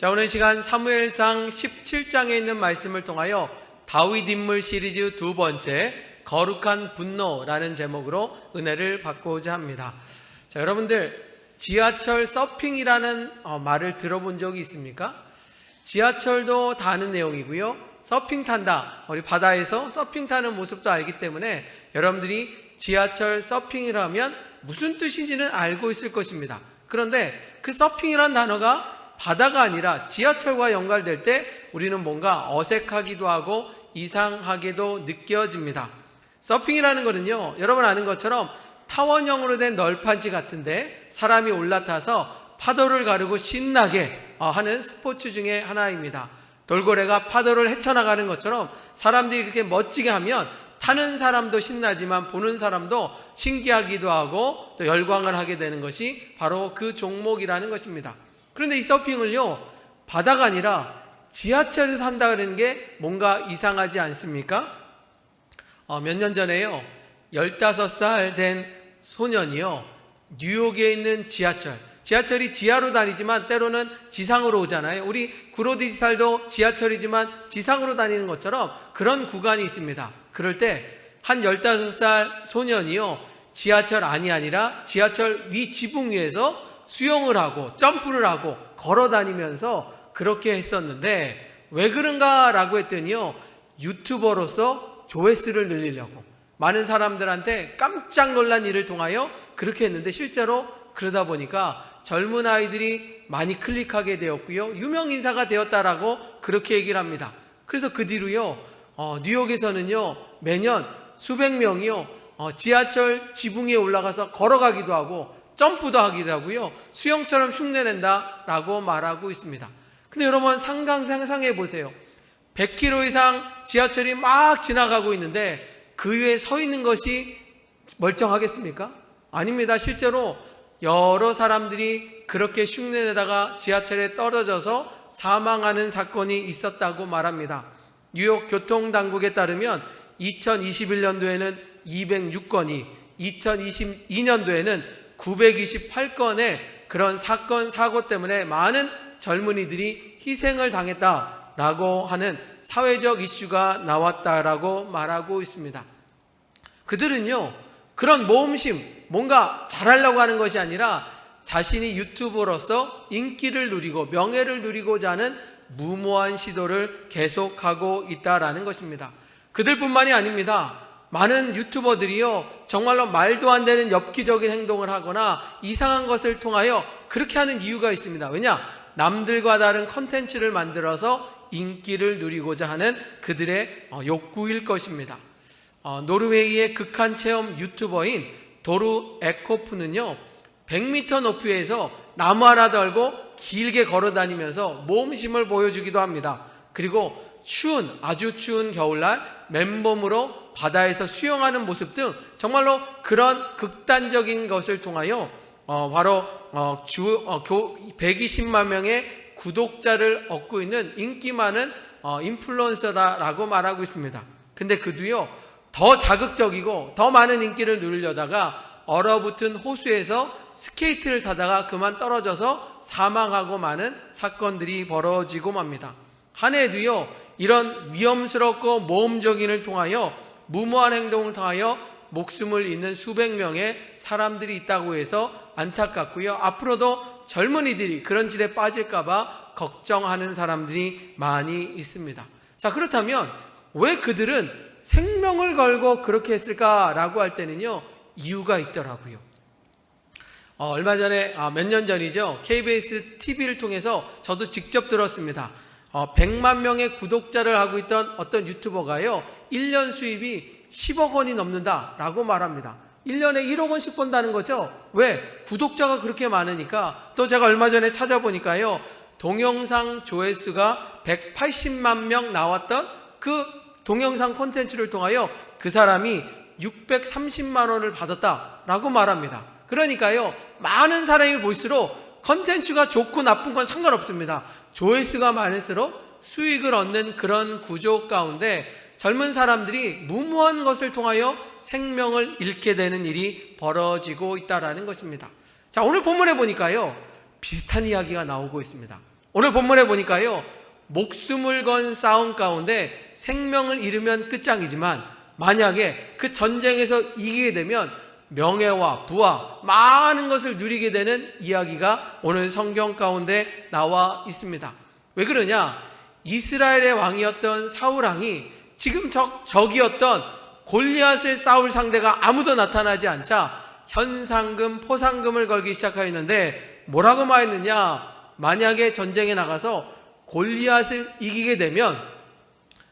자, 오늘 시간 사무엘상 17장에 있는 말씀을 통하여 다윗 인물 시리즈 두 번째 거룩한 분노라는 제목으로 은혜를 받고자 합니다. 자, 여러분들 지하철 서핑이라는 말을 들어본 적이 있습니까? 지하철도 다 아는 내용이고요, 서핑 탄다, 우리 바다에서 서핑 타는 모습도 알기 때문에 여러분들이 지하철 서핑이라면 무슨 뜻인지는 알고 있을 것입니다. 그런데 그 서핑이라는 단어가 바다가 아니라 지하철과 연관될 때 우리는 뭔가 어색하기도 하고 이상하게도 느껴집니다. 서핑이라는 것은요, 여러분 아는 것처럼 타원형으로 된 널판지 같은데 사람이 올라타서 파도를 가르고 신나게 하는 스포츠 중에 하나입니다. 돌고래가 파도를 헤쳐나가는 것처럼 사람들이 그렇게 멋지게 하면 타는 사람도 신나지만 보는 사람도 신기하기도 하고 또 열광을 하게 되는 것이 바로 그 종목이라는 것입니다. 그런데 이 서핑을요, 바다가 아니라 지하철에서 한다 그러는 게 뭔가 이상하지 않습니까? 몇 년 전에요, 15살 된 소년이요, 뉴욕에 있는 지하철이 지하로 다니지만 때로는 지상으로 오잖아요. 우리 구로디지털도 지하철이지만 지상으로 다니는 것처럼 그런 구간이 있습니다. 그럴 때 한 15살 소년이요, 지하철 안이 아니라 지하철 위 지붕 위에서 수영을 하고 점프를 하고 걸어 다니면서 그렇게 했었는데 왜 그런가라고 했더니요, 유튜버로서 조회수를 늘리려고 많은 사람들한테 깜짝 놀란 일을 통하여 그렇게 했는데 실제로 그러다 보니까 젊은 아이들이 많이 클릭하게 되었고요, 유명 인사가 되었다라고 그렇게 얘기를 합니다. 그래서 그 뒤로요, 뉴욕에서는요 매년 수백 명이요 지하철 지붕 위에 올라가서 걸어가기도 하고 점프도 하기도 하고요, 수영처럼 흉내낸다 라고 말하고 있습니다. 근데 여러분 상상해 보세요. 100km 이상 지하철이 막 지나가고 있는데 그 위에 서 있는 것이 멀쩡하겠습니까? 아닙니다. 실제로 여러 사람들이 그렇게 흉내내다가 지하철에 떨어져서 사망하는 사건이 있었다고 말합니다. 뉴욕 교통당국에 따르면 2021년도에는 206건이, 2022년도에는 928건의 그런 사건, 사고 때문에 많은 젊은이들이 희생을 당했다라고 하는 사회적 이슈가 나왔다라고 말하고 있습니다. 그들은요, 그런 모험심, 뭔가 잘하려고 하는 것이 아니라 자신이 유튜버로서 인기를 누리고 명예를 누리고자 하는 무모한 시도를 계속하고 있다라는 것입니다. 그들뿐만이 아닙니다. 많은 유튜버들이요, 정말로 말도 안 되는 엽기적인 행동을 하거나 이상한 것을 통하여 그렇게 하는 이유가 있습니다. 왜냐? 남들과 다른 컨텐츠를 만들어서 인기를 누리고자 하는 그들의 욕구일 것입니다. 노르웨이의 극한 체험 유튜버인 도루 에코프는요, 100m 높이에서 나무 하나 달고 길게 걸어 다니면서 모험심을 보여주기도 합니다. 그리고 아주 추운 겨울날 맨몸으로 바다에서 수영하는 모습 등 정말로 그런 극단적인 것을 통하여 바로 120만 명의 구독자를 얻고 있는 인기 많은 인플루언서다라고 말하고 있습니다. 근데 그도요, 더 자극적이고 더 많은 인기를 누리려다가 얼어붙은 호수에서 스케이트를 타다가 그만 떨어져서 사망하고 많은 사건들이 벌어지고 맙니다. 한 해에도요, 이런 위험스럽고 모험적인 일을 통하여 무모한 행동을 통하여 목숨을 잃는 수백 명의 사람들이 있다고 해서 안타깝고요, 앞으로도 젊은이들이 그런 질에 빠질까봐 걱정하는 사람들이 많이 있습니다. 자, 그렇다면 왜 그들은 생명을 걸고 그렇게 했을까라고 할 때는요, 이유가 있더라고요. 얼마 전에, 몇 년 전이죠, KBS TV를 통해서 저도 직접 들었습니다. 100만 명의 구독자를 하고 있던 어떤 유튜버가요, 1년 수입이 10억 원이 넘는다라고 말합니다. 1년에 1억 원씩 번다는 거죠. 왜? 구독자가 그렇게 많으니까. 또 제가 얼마 전에 찾아보니까요, 동영상 조회수가 180만 명 나왔던 그 동영상 콘텐츠를 통하여 그 사람이 630만 원을 받았다라고 말합니다. 그러니까요, 많은 사람이 볼수록 콘텐츠가 좋고 나쁜 건 상관없습니다. 조회수가 많을수록 수익을 얻는 그런 구조 가운데 젊은 사람들이 무모한 것을 통하여 생명을 잃게 되는 일이 벌어지고 있다는 것입니다. 자, 오늘 본문에 보니까요, 비슷한 이야기가 나오고 있습니다. 오늘 본문에 보니까요, 목숨을 건 싸움 가운데 생명을 잃으면 끝장이지만 만약에 그 전쟁에서 이기게 되면 명예와 부와 많은 것을 누리게 되는 이야기가 오늘 성경 가운데 나와 있습니다. 왜 그러냐? 이스라엘의 왕이었던 사울 왕이 지금 적이었던 골리앗을 싸울 상대가 아무도 나타나지 않자 현상금, 포상금을 걸기 시작하였는데 뭐라고 말했느냐? 만약에 전쟁에 나가서 골리앗을 이기게 되면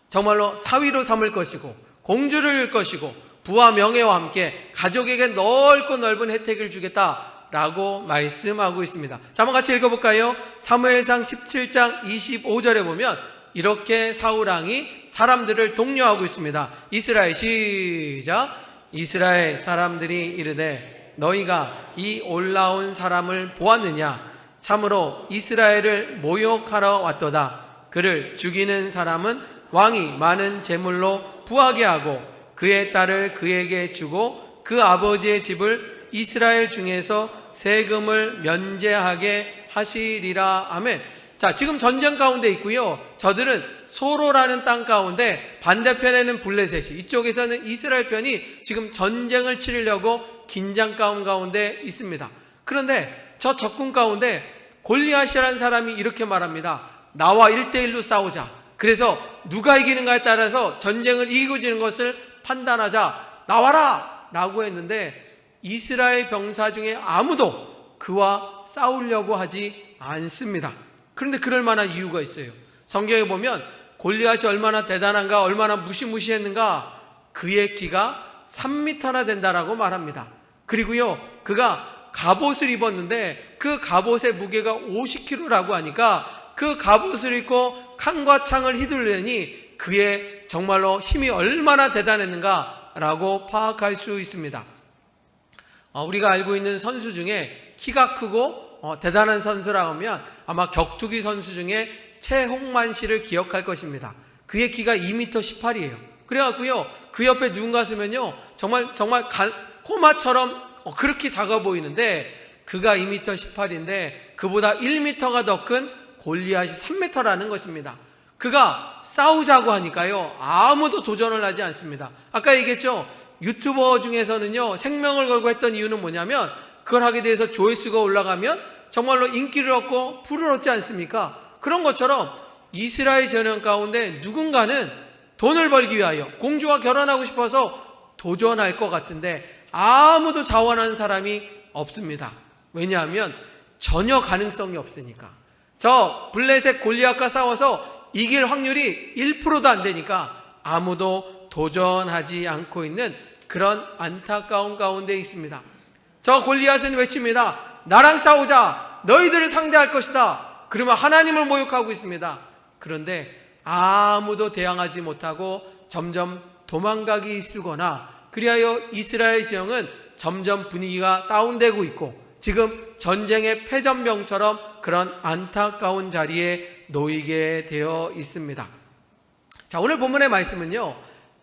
정말로 사위로 삼을 것이고 공주를 줄 것이고 부와 명예와 함께 가족에게 넓고 넓은 혜택을 주겠다라고 말씀하고 있습니다. 자, 한번 같이 읽어볼까요? 사무엘상 17장 25절에 보면 이렇게 사울왕이 사람들을 독려하고 있습니다. 이스라엘 시작. 이스라엘 사람들이 이르되 너희가 이 올라온 사람을 보았느냐? 참으로 이스라엘을 모욕하러 왔도다. 그를 죽이는 사람은 왕이 많은 재물로 부하게 하고 그의 딸을 그에게 주고 그 아버지의 집을 이스라엘 중에서 세금을 면제하게 하시리라. 아멘. 자, 지금 전쟁 가운데 있고요, 저들은 소로라는 땅 가운데 반대편에는 블레셋이, 이쪽에서는 이스라엘 편이 지금 전쟁을 치르려고 긴장감 가운데 있습니다. 그런데 저 적군 가운데 골리앗이라는 사람이 이렇게 말합니다. 나와 1대1로 싸우자. 그래서 누가 이기는가에 따라서 전쟁을 이기고 지는 것을 판단하자. 나와라! 라고 했는데 이스라엘 병사 중에 아무도 그와 싸우려고 하지 않습니다. 그런데 그럴 만한 이유가 있어요. 성경에 보면 골리앗이 얼마나 대단한가, 얼마나 무시무시했는가, 그의 키가 3m나 된다라고 말합니다. 그리고요, 그가 갑옷을 입었는데 그 갑옷의 무게가 50kg라고 하니까 그 갑옷을 입고 칼과 창을 휘둘르니 그의 정말로 힘이 얼마나 대단했는가라고 파악할 수 있습니다. 우리가 알고 있는 선수 중에 키가 크고 대단한 선수라고 하면 아마 격투기 선수 중에 최홍만 씨를 기억할 것입니다. 그의 키가 2m 18이에요. 그래갖고요, 그 옆에 누군가 서면요, 정말 꼬마처럼 그렇게 작아 보이는데 그가 2m 18인데 그보다 1m가 더 큰 골리앗이 3m라는 것입니다. 그가 싸우자고 하니까요, 아무도 도전을 하지 않습니다. 아까 얘기했죠, 유튜버 중에서는요, 생명을 걸고 했던 이유는 뭐냐면 그걸 하게 돼서 조회수가 올라가면 정말로 인기를 얻고 부를 얻지 않습니까? 그런 것처럼 이스라엘 전형 가운데 누군가는 돈을 벌기 위하여 공주와 결혼하고 싶어서 도전할 것 같은데 아무도 자원하는 사람이 없습니다. 왜냐하면 전혀 가능성이 없으니까. 저 블레셋 골리앗과 싸워서 이길 확률이 1%도 안 되니까 아무도 도전하지 않고 있는 그런 안타까운 가운데 있습니다. 저 골리앗은 외칩니다. 나랑 싸우자. 너희들을 상대할 것이다. 그러면 하나님을 모욕하고 있습니다. 그런데 아무도 대항하지 못하고 점점 도망가기 일쑤거나 그리하여 이스라엘 지형은 점점 분위기가 다운되고 있고 지금 전쟁의 패전병처럼 그런 안타까운 자리에 놓이게 되어 있습니다. 자, 오늘 본문의 말씀은요,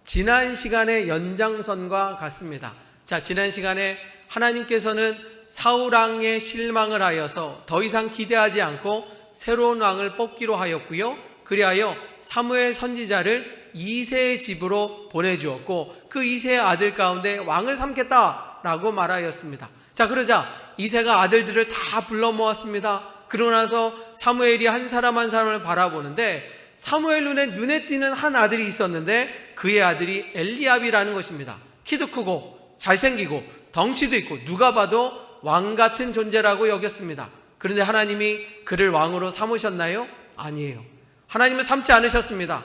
지난 시간의 연장선과 같습니다. 자, 지난 시간에 하나님께서는 사울 왕의 실망을 하여서 더 이상 기대하지 않고 새로운 왕을 뽑기로 하였고요, 그리하여 사무엘 선지자를 이새의 집으로 보내주었고 그 이새의 아들 가운데 왕을 삼겠다라고 말하였습니다. 자, 그러자 이새가 아들들을 다 불러 모았습니다. 그러고 나서 사무엘이 한 사람 한 사람을 바라보는데 사무엘 눈에 띄는 한 아들이 있었는데 그의 아들이 엘리압이라는 것입니다. 키도 크고 잘생기고 덩치도 있고 누가 봐도 왕 같은 존재라고 여겼습니다. 그런데 하나님이 그를 왕으로 삼으셨나요? 아니에요. 하나님은 삼지 않으셨습니다.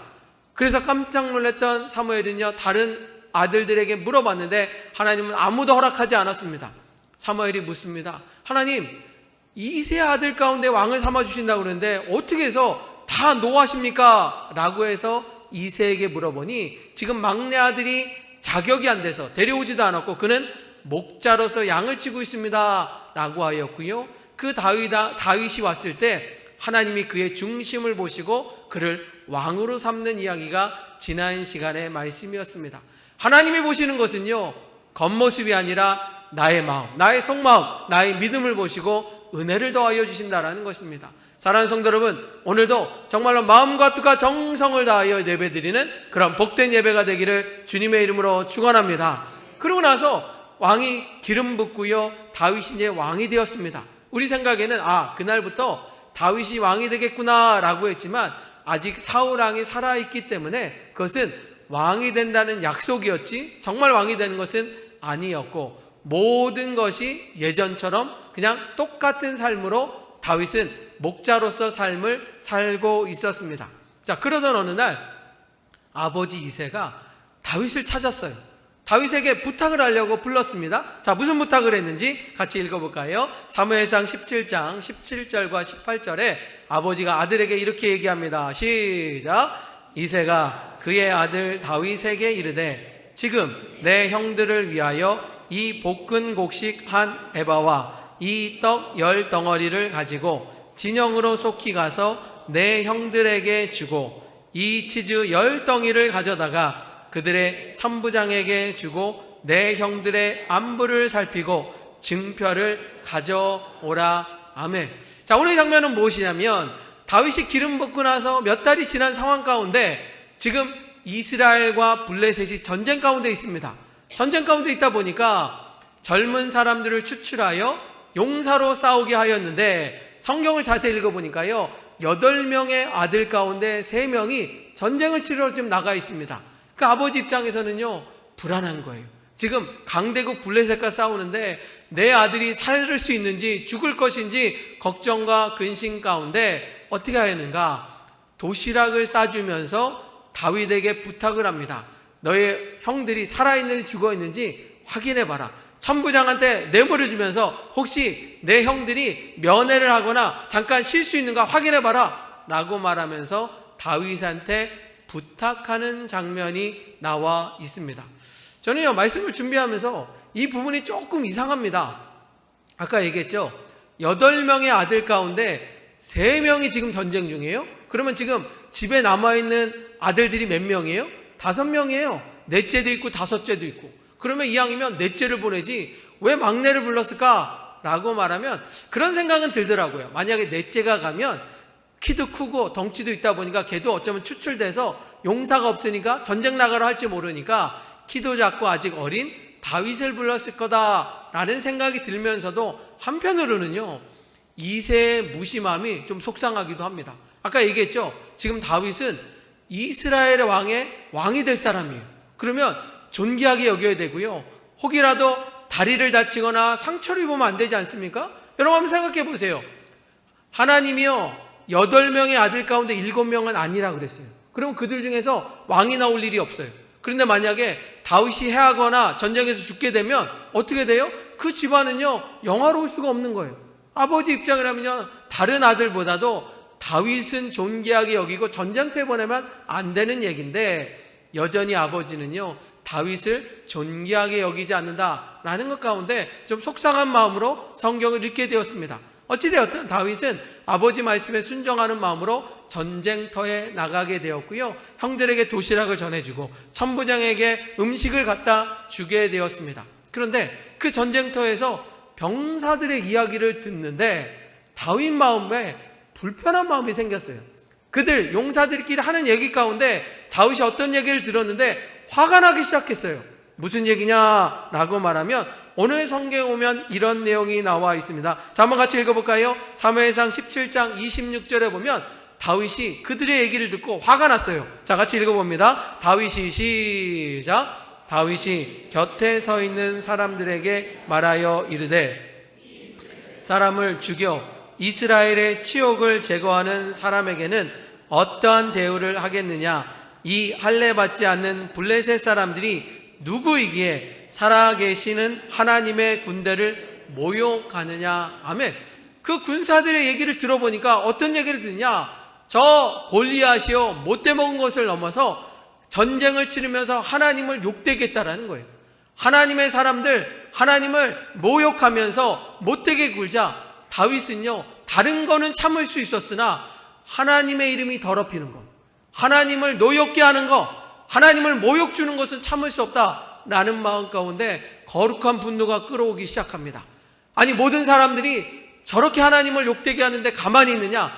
그래서 깜짝 놀랐던 사무엘은요, 다른 아들들에게 물어봤는데 하나님은 아무도 허락하지 않았습니다. 사무엘이 묻습니다. 하나님, 이세 아들 가운데 왕을 삼아주신다고 그러는데 어떻게 해서 다 노하십니까? 라고 해서 이새에게 물어보니 지금 막내 아들이 자격이 안 돼서 데려오지도 않았고 그는 목자로서 양을 치고 있습니다 라고 하였고요, 그 다윗이 왔을 때 하나님이 그의 중심을 보시고 그를 왕으로 삼는 이야기가 지난 시간의 말씀이었습니다. 하나님이 보시는 것은요, 겉모습이 아니라 나의 마음, 나의 속마음, 나의 믿음을 보시고 은혜를 더하여 주신다라는 것입니다. 사랑하는 성도 여러분, 오늘도 정말로 마음과 뜻과 정성을 다하여 예배드리는 그런 복된 예배가 되기를 주님의 이름으로 축원합니다. 그러고 나서 왕이 기름 붓고요, 다윗이 이제 왕이 되었습니다. 우리 생각에는 그날부터 다윗이 왕이 되겠구나 라고 했지만 아직 사울 왕이 살아있기 때문에 그것은 왕이 된다는 약속이었지 정말 왕이 되는 것은 아니었고, 모든 것이 예전처럼 그냥 똑같은 삶으로 다윗은 목자로서 삶을 살고 있었습니다. 자, 그러던 어느 날 아버지 이새가 다윗을 찾았어요. 다윗에게 부탁을 하려고 불렀습니다. 자, 무슨 부탁을 했는지 같이 읽어볼까요? 사무엘상 17장 17절과 18절에 아버지가 아들에게 이렇게 얘기합니다. 시작. 이새가 그의 아들 다윗에게 이르되 지금 내 형들을 위하여 이 볶은 곡식 한 에바와 이 떡 10덩어리를 가지고 진영으로 속히 가서 내 형들에게 주고 이 치즈 10덩이를 가져다가 그들의 천부장에게 주고 내 형들의 안부를 살피고 증표를 가져오라. 아멘. 자, 오늘 장면은 무엇이냐면 다윗이 기름 붓고 나서 몇 달이 지난 상황 가운데 지금 이스라엘과 블레셋이 전쟁 가운데 있습니다. 전쟁 가운데 있다 보니까 젊은 사람들을 추출하여 용사로 싸우게 하였는데 성경을 자세히 읽어보니까요, 8명의 아들 가운데 3명이 전쟁을 치러 지금 나가 있습니다. 그 아버지 입장에서는요, 불안한 거예요. 지금 강대국 블레셋과 싸우는데 내 아들이 살 수 있는지 죽을 것인지 걱정과 근심 가운데 어떻게 하였는가? 도시락을 싸주면서 다윗에게 부탁을 합니다. 너의 형들이 살아있는지 죽어있는지 확인해봐라. 천부장한테 뇌물을 주면서 혹시 내 형들이 면회를 하거나 잠깐 쉴 수 있는가 확인해봐라 라고 말하면서 다윗한테 부탁하는 장면이 나와 있습니다. 저는요, 말씀을 준비하면서 이 부분이 조금 이상합니다. 아까 얘기했죠, 8명의 아들 가운데 3명이 지금 전쟁 중이에요. 그러면 지금 집에 남아있는 아들들이 몇 명이에요? 5명이에요. 넷째도 있고 5째도 있고. 그러면 이왕이면 넷째를 보내지 왜 막내를 불렀을까? 라고 말하면 그런 생각은 들더라고요. 만약에 넷째가 가면 키도 크고 덩치도 있다 보니까 걔도 어쩌면 추출돼서 용사가 없으니까 전쟁 나가러 할지 모르니까 키도 작고 아직 어린 다윗을 불렀을 거다라는 생각이 들면서도 한편으로는요, 이새의 무심함이 좀 속상하기도 합니다. 아까 얘기했죠, 지금 다윗은 이스라엘의 왕이 될 사람이에요. 그러면 존귀하게 여겨야 되고요, 혹이라도 다리를 다치거나 상처를 입으면 안 되지 않습니까? 여러분 한번 생각해 보세요. 하나님이요, 8명의 아들 가운데 7명은 아니라 그랬어요. 그럼 그들 중에서 왕이 나올 일이 없어요. 그런데 만약에 다윗이 해하거나 전쟁에서 죽게 되면 어떻게 돼요? 그 집안은요, 영화로울 수가 없는 거예요. 아버지 입장이라면요, 다른 아들보다도 다윗은 존귀하게 여기고 전쟁터에 보내면 안 되는 얘기인데 여전히 아버지는요, 다윗을 존귀하게 여기지 않는다라는 것 가운데 좀 속상한 마음으로 성경을 읽게 되었습니다. 어찌되었든 다윗은 아버지 말씀에 순종하는 마음으로 전쟁터에 나가게 되었고요, 형들에게 도시락을 전해주고 천부장에게 음식을 갖다 주게 되었습니다. 그런데 그 전쟁터에서 병사들의 이야기를 듣는데 다윗 마음에 불편한 마음이 생겼어요. 그들 용사들끼리 하는 얘기 가운데 다윗이 어떤 얘기를 들었는데 화가 나기 시작했어요. 무슨 얘기냐라고 말하면 오늘 성경에 오면 이런 내용이 나와 있습니다. 자, 한번 같이 읽어볼까요? 사무엘상 17장 26절에 보면 다윗이 그들의 얘기를 듣고 화가 났어요. 자, 같이 읽어봅니다. 다윗이 시작. 다윗이 곁에 서 있는 사람들에게 말하여 이르되 사람을 죽여 이스라엘의 치욕을 제거하는 사람에게는 어떠한 대우를 하겠느냐? 이 할례 받지 않는 블레셋 사람들이 누구이기에 살아계시는 하나님의 군대를 모욕하느냐? 아멘. 그 군사들의 얘기를 들어보니까 어떤 얘기를 듣냐? 저 골리앗이요, 못돼 먹은 것을 넘어서 전쟁을 치르면서 하나님을 욕되겠다라는 거예요. 하나님의 사람들, 하나님을 모욕하면서 못되게 굴자 다윗은요, 다른 거는 참을 수 있었으나 하나님의 이름이 더럽히는 것, 하나님을 노엽게 하는 것, 하나님을 모욕 주는 것은 참을 수 없다라는 마음 가운데 거룩한 분노가 끌어오기 시작합니다. 아니, 모든 사람들이 저렇게 하나님을 욕되게 하는데 가만히 있느냐?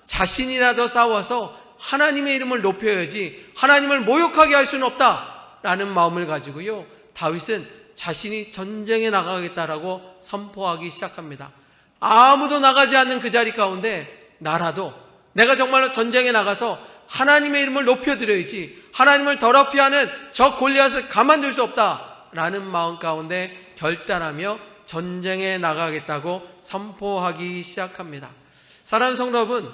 자신이라도 싸워서 하나님의 이름을 높여야지 하나님을 모욕하게 할 수는 없다라는 마음을 가지고요, 다윗은 자신이 전쟁에 나가겠다라고 선포하기 시작합니다. 아무도 나가지 않는 그 자리 가운데 나라도 내가 정말로 전쟁에 나가서 하나님의 이름을 높여드려야지 하나님을 더럽게 하는 저 골리앗을 가만둘 수 없다라는 마음 가운데 결단하며 전쟁에 나가겠다고 선포하기 시작합니다. 사랑하는 성도 여러분,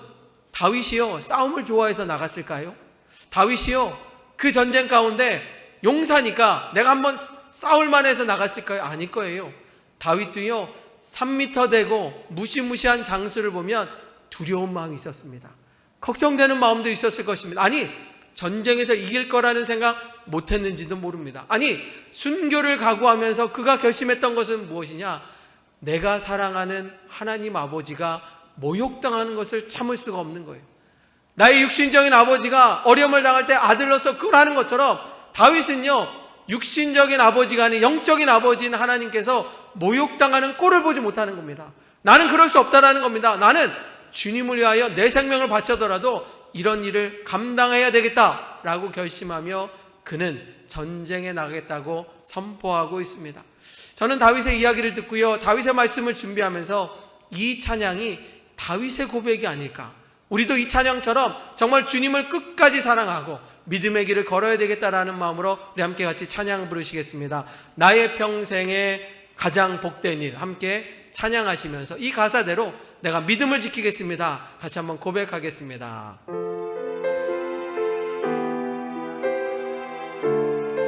다윗이요 싸움을 좋아해서 나갔을까요? 다윗이요 그 전쟁 가운데 용사니까 내가 한번 싸울만 해서 나갔을까요? 아닐 거예요. 다윗도요 3m 되고 무시무시한 장수를 보면 두려운 마음이 있었습니다. 걱정되는 마음도 있었을 것입니다. 아니, 전쟁에서 이길 거라는 생각 못했는지도 모릅니다. 아니, 순교를 각오하면서 그가 결심했던 것은 무엇이냐? 내가 사랑하는 하나님 아버지가 모욕당하는 것을 참을 수가 없는 거예요. 나의 육신적인 아버지가 어려움을 당할 때 아들로서 그걸 하는 것처럼 다윗은요 육신적인 아버지가 아닌 영적인 아버지인 하나님께서 모욕당하는 꼴을 보지 못하는 겁니다. 나는 그럴 수 없다라는 겁니다. 나는 주님을 위하여 내 생명을 바쳐더라도 이런 일을 감당해야 되겠다라고 결심하며 그는 전쟁에 나가겠다고 선포하고 있습니다. 저는 다윗의 이야기를 듣고요, 다윗의 말씀을 준비하면서 이 찬양이 다윗의 고백이 아닐까, 우리도 이 찬양처럼 정말 주님을 끝까지 사랑하고 믿음의 길을 걸어야 되겠다라는 마음으로 우리 함께 같이 찬양 부르시겠습니다. 나의 평생에 가장 복된 일, 함께 찬양하시면서 이 가사대로 내가 믿음을 지키겠습니다. 같이 한번 고백하겠습니다.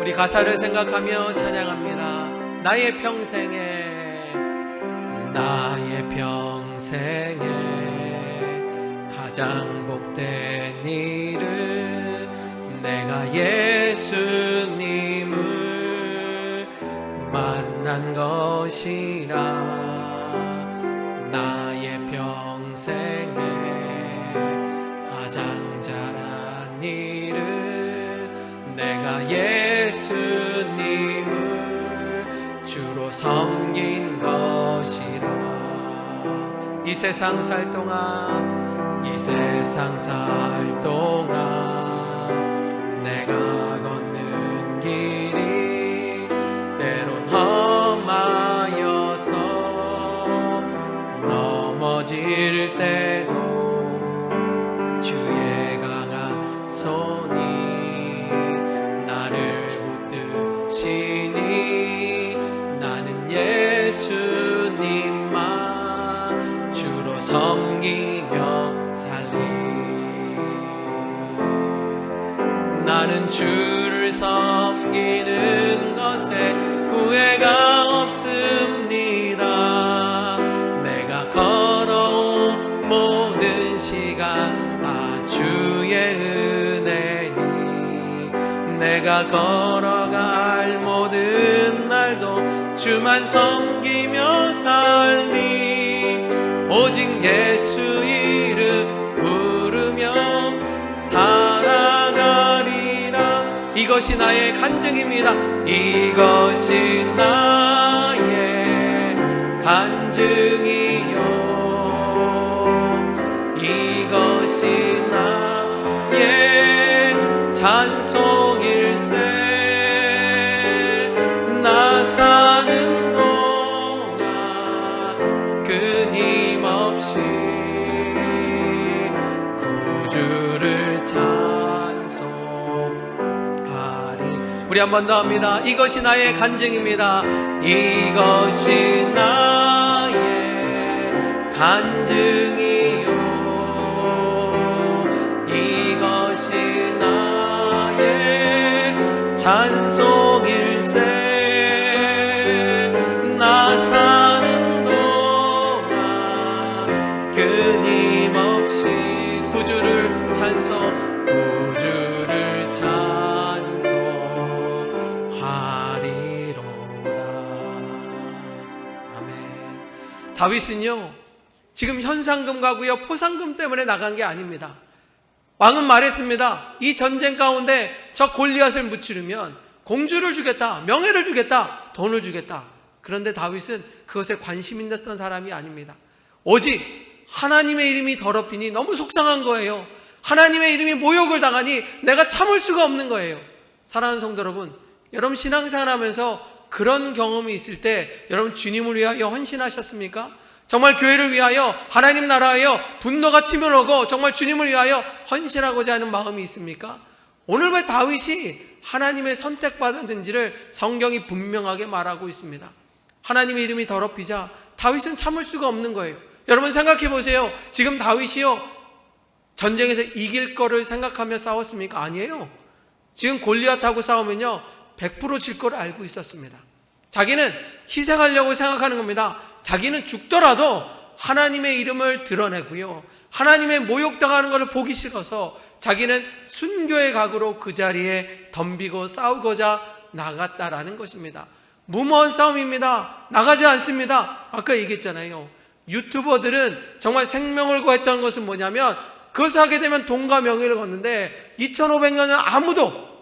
우리 가사를 생각하며 찬양합니다. 나의 평생에 가장 복된 일은 내가 예수님을 만난 것이라. 나의 평생에 가장 잘한 일은 내가 예수님을 주로 섬긴 것이라. 이 세상 살 동안 내가 걷는 길이 때론 험하여서 넘어질 때도 주의 강한 손이 나를 붙드시니 나는 예수님만 주로 섬기며 살리. 나는 주를 섬기는 것에 후회가 없습니다. 내가 걸어온 모든 시간 다 주의 은혜니 내가 걸어갈 모든 날도 주만 섬기며 살리. 오직 예수 이름 부르며 살아가리라. 이것이 나의 간증입니다. 이것이 나의 간증이요 이것이 나의 찬송일세. 나 사는 동안 끊임없이 구주를 찬송하리. 우리 한 번 더 합니다. 이것이 나의 간증입니다. 이것이 나의 간증이요 이것이 나의 찬송일세. 나 사는 동안 끊임없이 구주를 찬송하리로다. 아멘. 다윗은요 지금 현상금 가구요 포상금 때문에 나간 게 아닙니다. 왕은 말했습니다. 이 전쟁 가운데 저 골리앗을 무찌르면 공주를 주겠다, 명예를 주겠다, 돈을 주겠다. 그런데 다윗은 그것에 관심 있었던 사람이 아닙니다. 오직 하나님의 이름이 더럽히니 너무 속상한 거예요. 하나님의 이름이 모욕을 당하니 내가 참을 수가 없는 거예요. 사랑하는 성도 여러분, 여러분 신앙생활 하면서 그런 경험이 있을 때 여러분 주님을 위하여 헌신하셨습니까? 정말 교회를 위하여, 하나님 나라하여 분노가 치밀어오고 정말 주님을 위하여 헌신하고자 하는 마음이 있습니까? 오늘 왜 다윗이 하나님의 선택받았는지를 성경이 분명하게 말하고 있습니다. 하나님의 이름이 더럽히자 다윗은 참을 수가 없는 거예요. 여러분 생각해 보세요. 지금 다윗이요, 전쟁에서 이길 거를 생각하며 싸웠습니까? 아니에요. 지금 골리앗하고 싸우면요 100% 질 걸 알고 있었습니다. 자기는 희생하려고 생각하는 겁니다. 자기는 죽더라도 하나님의 이름을 드러내고요, 하나님의 모욕당하는 것을 보기 싫어서 자기는 순교의 각오로 그 자리에 덤비고 싸우고자 나갔다라는 것입니다. 무모한 싸움입니다. 나가지 않습니다. 아까 얘기했잖아요. 유튜버들은 정말 생명을 구했던 것은 뭐냐면, 그것을 하게 되면 돈과 명예를 걷는데 2500년은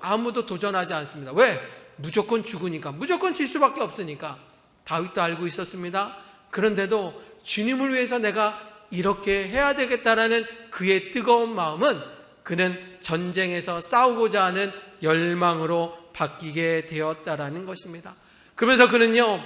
아무도 도전하지 않습니다. 왜? 무조건 죽으니까, 무조건 질 수밖에 없으니까. 다윗도 알고 있었습니다. 그런데도 주님을 위해서 내가 이렇게 해야 되겠다라는 그의 뜨거운 마음은 그는 전쟁에서 싸우고자 하는 열망으로 바뀌게 되었다라는 것입니다. 그러면서 그는요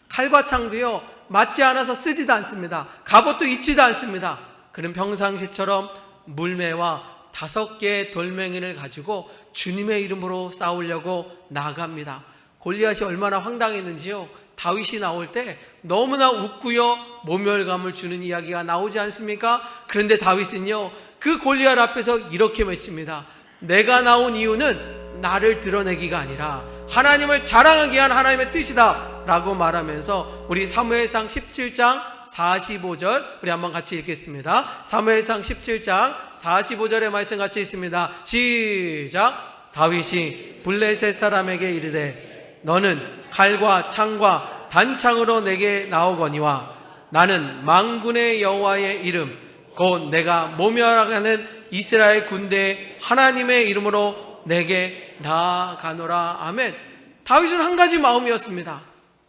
칼과 창도요 맞지 않아서 쓰지도 않습니다. 갑옷도 입지도 않습니다. 그는 평상시처럼 물매와 5개의 돌멩이를 가지고 주님의 이름으로 싸우려고 나갑니다. 골리앗이 얼마나 황당했는지요, 다윗이 나올 때 너무나 웃고요 모멸감을 주는 이야기가 나오지 않습니까? 그런데 다윗은요 그 골리앗 앞에서 이렇게 외칩니다. 내가 나온 이유는 나를 드러내기가 아니라 하나님을 자랑하기 위한 하나님의 뜻이다 라고 말하면서, 우리 사무엘상 17장 45절 우리 한번 같이 읽겠습니다. 사무엘상 17장 45절의 말씀 같이 읽습니다. 시작. 다윗이 블레셋 사람에게 이르되 너는 칼과 창과 단창으로 내게 나오거니와 나는 만군의 여호와의 이름 곧 내가 모멸하는 이스라엘 군대의 하나님의 이름으로 내게 나아가노라. 아멘. 다윗은 한 가지 마음이었습니다.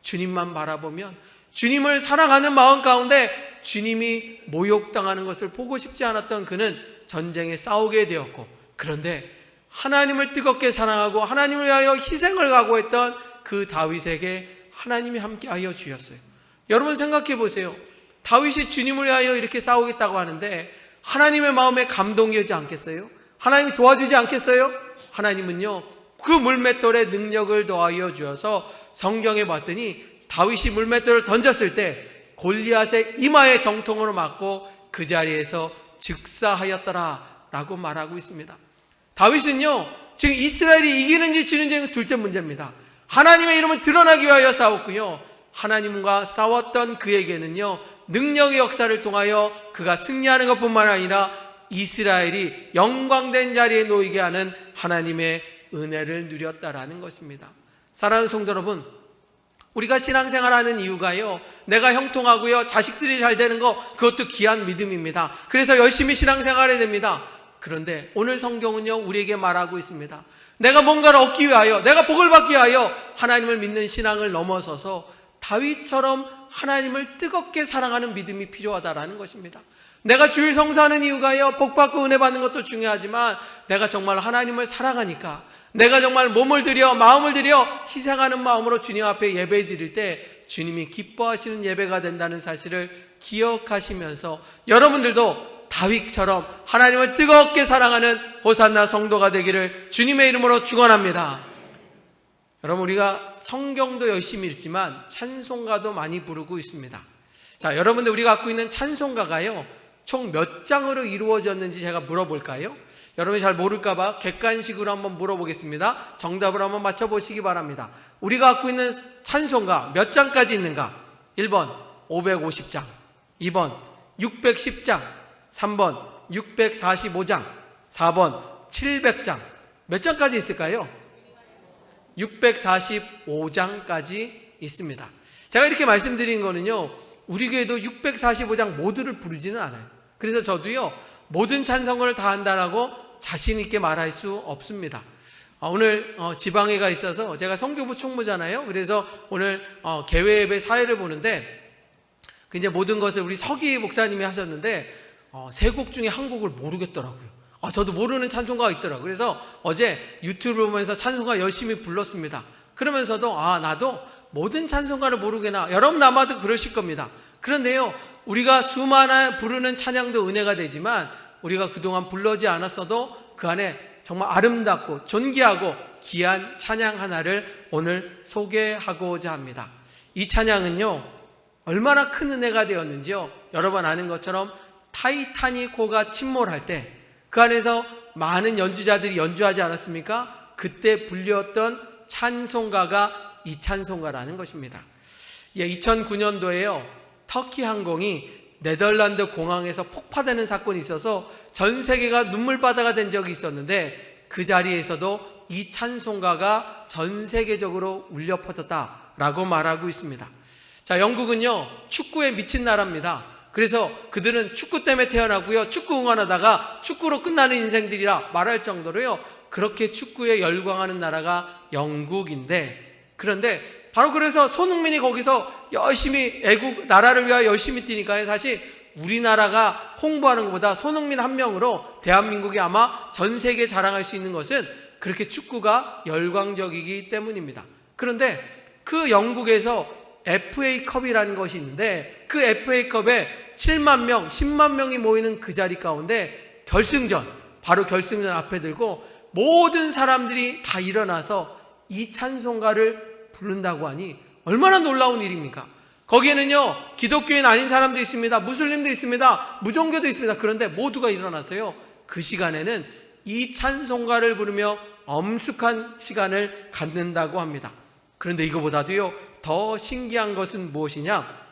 주님만 바라보면, 주님을 사랑하는 마음 가운데 주님이 모욕당하는 것을 보고 싶지 않았던 그는 전쟁에 싸우게 되었고, 그런데 하나님을 뜨겁게 사랑하고 하나님을 위하여 희생을 각오했던 그 다윗에게 하나님이 함께하여 주셨어요. 여러분 생각해 보세요. 다윗이 주님을 위하여 이렇게 싸우겠다고 하는데 하나님의 마음에 감동이 오지 않겠어요? 하나님이 도와주지 않겠어요? 하나님은요 그 물맷돌에 능력을 더하여 주어서 성경에 봤더니 다윗이 물맷돌을 던졌을 때 골리앗의 이마에 정통으로 맞고 그 자리에서 즉사하였더라 라고 말하고 있습니다. 다윗은요 지금 이스라엘이 이기는지 지는지는 둘째 문제입니다. 하나님의 이름을 드러나기 위하여 싸웠고요, 하나님과 싸웠던 그에게는요 능력의 역사를 통하여 그가 승리하는 것뿐만 아니라 이스라엘이 영광된 자리에 놓이게 하는 하나님의 은혜를 누렸다라는 것입니다. 사랑하는 성도 여러분, 우리가 신앙생활하는 이유가요 내가 형통하고요 자식들이 잘 되는 거, 그것도 귀한 믿음입니다. 그래서 열심히 신앙생활해야 됩니다. 그런데 오늘 성경은요 우리에게 말하고 있습니다. 내가 뭔가를 얻기 위하여, 내가 복을 받기 위하여 하나님을 믿는 신앙을 넘어서서 다윗처럼 하나님을 뜨겁게 사랑하는 믿음이 필요하다라는 것입니다. 내가 주일 성사하는 이유가요 복받고 은혜 받는 것도 중요하지만 내가 정말 하나님을 사랑하니까, 내가 정말 몸을 들여 마음을 들여 희생하는 마음으로 주님 앞에 예배 드릴 때 주님이 기뻐하시는 예배가 된다는 사실을 기억하시면서 여러분들도 다윗처럼 하나님을 뜨겁게 사랑하는 호산나 성도가 되기를 주님의 이름으로 축원합니다. 여러분, 우리가 성경도 열심히 읽지만 찬송가도 많이 부르고 있습니다. 자, 여러분들 우리가 갖고 있는 찬송가가요 총 몇 장으로 이루어졌는지 제가 물어볼까요? 여러분이 잘 모를까봐 객관식으로 한번 물어보겠습니다. 정답을 한번 맞춰보시기 바랍니다. 우리가 갖고 있는 찬송가 몇 장까지 있는가? 1번 550장, 2번 610장, 3번 645장, 4번 700장. 몇 장까지 있을까요? 645장까지 있습니다. 제가 이렇게 말씀드린 거는요 우리 교회도 645장 모두를 부르지는 않아요. 그래서 저도요 모든 찬송을 다 한다라고 자신 있게 말할 수 없습니다. 오늘 지방회가 있어서 제가 성교부 총무잖아요. 그래서 오늘 개회 예배 사회를 보는데 이제 모든 것을 우리 서기 목사님이 하셨는데 세 곡 중에 한 곡을 모르겠더라고요. 저도 모르는 찬송가가 있더라고요. 그래서 어제 유튜브를 보면서 찬송가 열심히 불렀습니다. 그러면서도 나도 모든 찬송가를 모르겠나. 여러분 아마도 그러실 겁니다. 그런데요, 우리가 수많은 부르는 찬양도 은혜가 되지만 우리가 그동안 불러지 않았어도 그 안에 정말 아름답고 존귀하고 귀한 찬양 하나를 오늘 소개하고자 합니다. 이 찬양은요, 얼마나 큰 은혜가 되었는지요, 여러분 아는 것처럼 타이타닉호가 침몰할 때 그 안에서 많은 연주자들이 연주하지 않았습니까? 그때 불렸던 찬송가가 이 찬송가라는 것입니다. 2009년도에요, 터키 항공이 네덜란드 공항에서 폭파되는 사건이 있어서 전 세계가 눈물바다가 된 적이 있었는데 그 자리에서도 이 찬송가가 전 세계적으로 울려 퍼졌다라고 말하고 있습니다. 자, 영국은요, 축구에 미친 나라입니다. 그래서 그들은 축구 때문에 태어나고요, 축구 응원하다가 축구로 끝나는 인생들이라 말할 정도로요, 그렇게 축구에 열광하는 나라가 영국인데, 그런데 바로 그래서 손흥민이 거기서 열심히 나라를 위하여 열심히 뛰니까요, 사실 우리나라가 홍보하는 것보다 손흥민 한 명으로 대한민국이 아마 전 세계에 자랑할 수 있는 것은 그렇게 축구가 열광적이기 때문입니다. 그런데 그 영국에서 FA컵이라는 것이 있는데 그 FA컵에 7만 명, 10만 명이 모이는 그 자리 가운데 바로 결승전 앞에 들고 모든 사람들이 다 일어나서 이 찬송가를 부른다고 하니 얼마나 놀라운 일입니까? 거기에는요, 기독교인 아닌 사람도 있습니다. 무슬림도 있습니다. 무종교도 있습니다. 그런데 모두가 일어나서요, 그 시간에는 이 찬송가를 부르며 엄숙한 시간을 갖는다고 합니다. 그런데 이거보다도요, 더 신기한 것은 무엇이냐?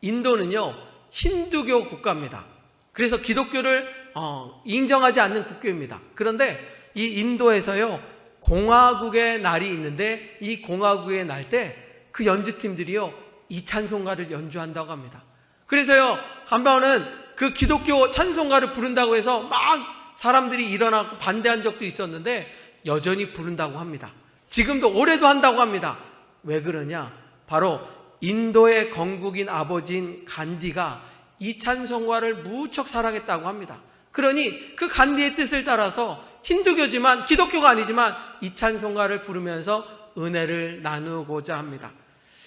인도는요, 힌두교 국가입니다. 그래서 기독교를 인정하지 않는 국교입니다. 그런데 이 인도에서요, 공화국의 날이 있는데 이 공화국의 날 때 그 연주팀들이요, 이 찬송가를 연주한다고 합니다. 그래서요, 한 번은 그 기독교 찬송가를 부른다고 해서 막 사람들이 일어나고 반대한 적도 있었는데 여전히 부른다고 합니다. 지금도 올해도 한다고 합니다. 왜 그러냐? 바로 인도의 건국인 아버지인 간디가 이 찬송가를 무척 사랑했다고 합니다. 그러니 그 간디의 뜻을 따라서 힌두교지만 기독교가 아니지만 이 찬송가를 부르면서 은혜를 나누고자 합니다.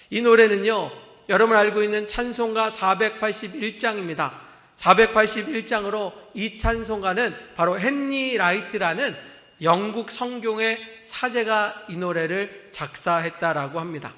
이 노래는요, 여러분 알고 있는 찬송가 481장입니다. 481장으로 이 찬송가는 바로 헨리 라이트라는 영국 성경의 사제가 이 노래를 작사했다라고 합니다.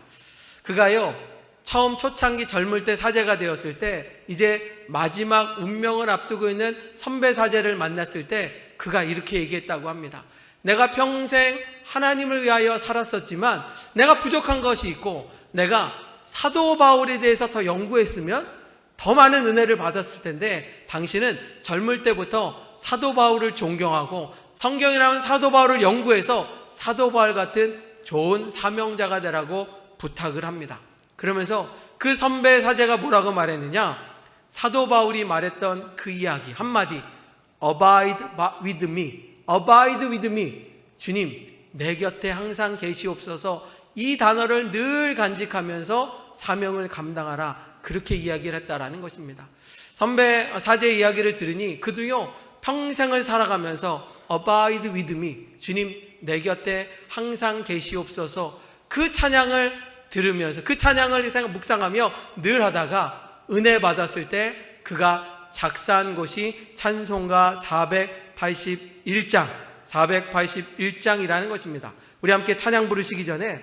그가요, 처음 초창기 젊을 때 사제가 되었을 때 이제 마지막 운명을 앞두고 있는 선배 사제를 만났을 때 그가 이렇게 얘기했다고 합니다. 내가 평생 하나님을 위하여 살았었지만 내가 부족한 것이 있고 내가 사도 바울에 대해서 더 연구했으면 더 많은 은혜를 받았을 텐데 당신은 젊을 때부터 사도 바울을 존경하고 성경에 나온 사도 바울을 연구해서 사도 바울 같은 좋은 사명자가 되라고 부탁을 합니다. 그러면서 그 선배 사제가 뭐라고 말했느냐? 사도 바울이 말했던 그 이야기 한마디, Abide with me, Abide with me. 주님, 내 곁에 항상 계시옵소서. 이 단어를 늘 간직하면서 사명을 감당하라, 그렇게 이야기를 했다라는 것입니다. 선배 사제의 이야기를 들으니 그도요, 평생을 살아가면서 Abide with me, 주님 내 곁에 항상 계시옵소서, 그 찬양을 들으면서 그 찬양을 묵상하며 늘 하다가 은혜 받았을 때 그가 작사한 것이 찬송가 481장이라는 것입니다. 우리 함께 찬양 부르시기 전에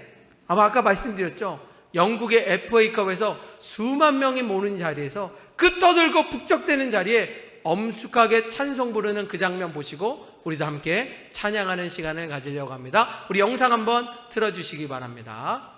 아까 말씀드렸죠, 영국의 FA컵에서 수만 명이 모는 자리에서 그 떠들고 북적대는 자리에 엄숙하게 찬송 부르는 그 장면 보시고 우리도 함께 찬양하는 시간을 가지려고 합니다. 우리 영상 한번 틀어주시기 바랍니다.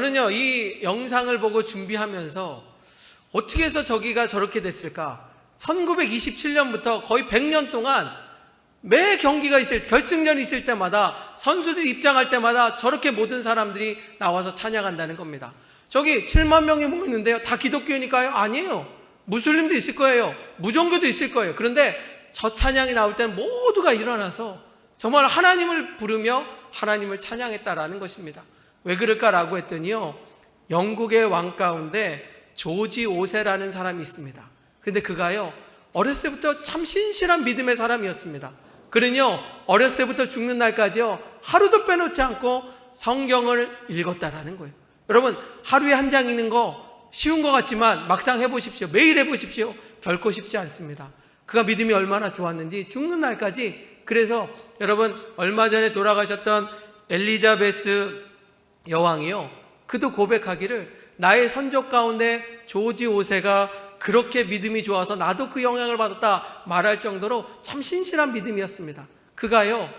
저는요, 이 영상을 보고 준비하면서 어떻게 해서 저기가 저렇게 됐을까? 1927년부터 거의 100년 동안 매 경기가 결승전이 있을 때마다 선수들이 입장할 때마다 저렇게 모든 사람들이 나와서 찬양한다는 겁니다. 저기 7만 명이 모였는데요, 다 기독교니까요? 아니에요. 무슬림도 있을 거예요. 무종교도 있을 거예요. 그런데 저 찬양이 나올 때는 모두가 일어나서 정말 하나님을 부르며 하나님을 찬양했다라는 것입니다. 왜 그럴까라고 했더니요, 영국의 왕 가운데 조지 5세라는 사람이 있습니다. 그런데 그가요, 어렸을 때부터 참 신실한 믿음의 사람이었습니다. 그는요, 어렸을 때부터 죽는 날까지요, 하루도 빼놓지 않고 성경을 읽었다라는 거예요. 여러분, 하루에 한 장 읽는 거 쉬운 것 같지만 막상 해보십시오. 매일 해보십시오. 결코 쉽지 않습니다. 그가 믿음이 얼마나 좋았는지 죽는 날까지. 그래서 여러분, 얼마 전에 돌아가셨던 엘리자베스 여왕이요, 그도 고백하기를 나의 선족 가운데 조지 5세가 그렇게 믿음이 좋아서 나도 그 영향을 받았다 말할 정도로 참 신실한 믿음이었습니다. 그가요,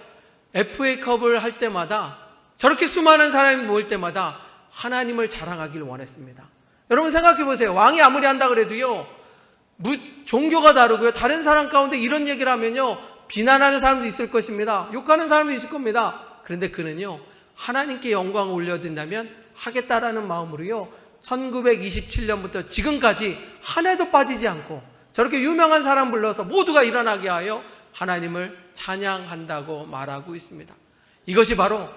FA컵을 할 때마다, 저렇게 수많은 사람이 모일 때마다 하나님을 자랑하길 원했습니다. 여러분 생각해 보세요. 왕이 아무리 한다 그래도요, 종교가 다르고요, 다른 사람 가운데 이런 얘기를 하면요, 비난하는 사람도 있을 것입니다. 욕하는 사람도 있을 겁니다. 그런데 그는요, 하나님께 영광을 올려드린다면 하겠다라는 마음으로요, 1927년부터 지금까지 한 해도 빠지지 않고 저렇게 유명한 사람 불러서 모두가 일어나게 하여 하나님을 찬양한다고 말하고 있습니다. 이것이 바로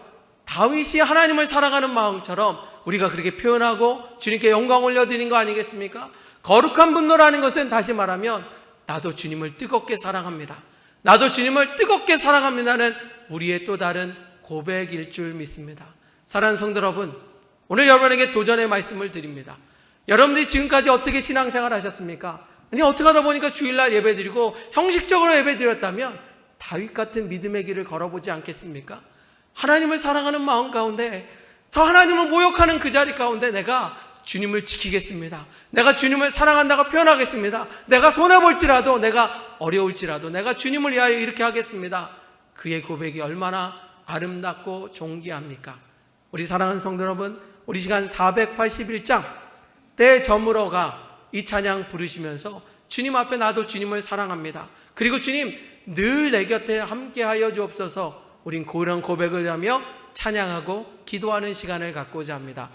다윗이 하나님을 사랑하는 마음처럼 우리가 그렇게 표현하고 주님께 영광 올려드린 거 아니겠습니까? 거룩한 분노라는 것은 다시 말하면 나도 주님을 뜨겁게 사랑합니다, 나도 주님을 뜨겁게 사랑합니다는 우리의 또 다른 고백일 줄 믿습니다. 사랑하는 성도 여러분, 오늘 여러분에게 도전의 말씀을 드립니다. 여러분들이 지금까지 어떻게 신앙생활 하셨습니까? 아니, 어떻게 하다 보니까 주일날 예배드리고 형식적으로 예배드렸다면 다윗 같은 믿음의 길을 걸어보지 않겠습니까? 하나님을 사랑하는 마음 가운데, 저 하나님을 모욕하는 그 자리 가운데 내가 주님을 지키겠습니다, 내가 주님을 사랑한다고 표현하겠습니다, 내가 손해볼지라도, 내가 어려울지라도 내가 주님을 위하여 이렇게 하겠습니다. 그의 고백이 얼마나 아름답고 존귀합니까? 우리 사랑하는 성도 여러분, 우리 시간 481장 때 저물어가 이 찬양 부르시면서 주님 앞에 나도 주님을 사랑합니다, 그리고 주님 늘 내 곁에 함께하여 주옵소서, 우린 그런 고백을 하며 찬양하고 기도하는 시간을 갖고자 합니다.